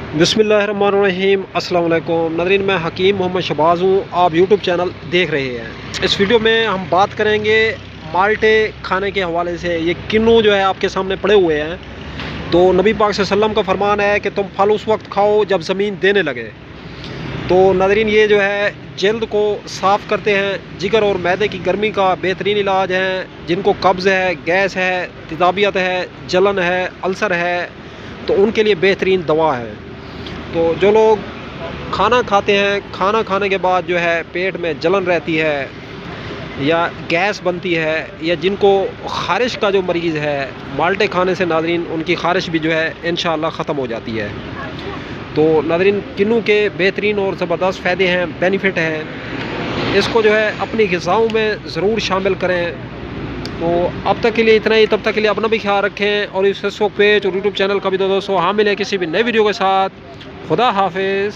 बिस्मिल्लाहिर्रहमानिर्रहीम अस्सलाम वालेकुम नाज़रीन, मैं हकीम मोहम्मद शहबाज हूँ। आप यूट्यूब चैनल देख रहे हैं। इस वीडियो में हम बात करेंगे माल्टे खाने के हवाले से। ये किन्नू जो है आपके सामने पड़े हुए हैं। तो नबी पाक सल्लल्लाहु अलैहि वसल्लम का फरमान है कि तुम फल उस वक्त खाओ जब ज़मीन देने लगे। तो नाज़रीन, ये जो है जल्द को साफ़ करते हैं, जिगर और मैदे की गर्मी का बेहतरीन इलाज है। जिनको कब्ज़ है, गैस है, तेज़ाबियत है, जलन है, अल्सर है, तो उनके लिए बेहतरीन दवा है। तो जो लोग खाना खाते हैं, खाना खाने के बाद जो है पेट में जलन रहती है या गैस बनती है, या जिनको ख़ारिश का जो मरीज़ है, माल्टे खाने से नाज़रीन उनकी ख़ारिश भी जो है इंशाअल्लाह ख़त्म हो जाती है। तो नाज़रीन, किन्नू के बेहतरीन और ज़बरदस्त फ़ायदे हैं, बेनिफिट हैं। इसको जो है अपनी ग़िज़ाओं में ज़रूर शामिल करें। तो अब तक के लिए इतना ही। तब तक के लिए अपना भी ख्याल रखें और इस फेसबुक पेज और यूट्यूब चैनल का भी दोस्तों। हाँ, मिले किसी भी नए वीडियो के साथ। खुदा हाफिज़।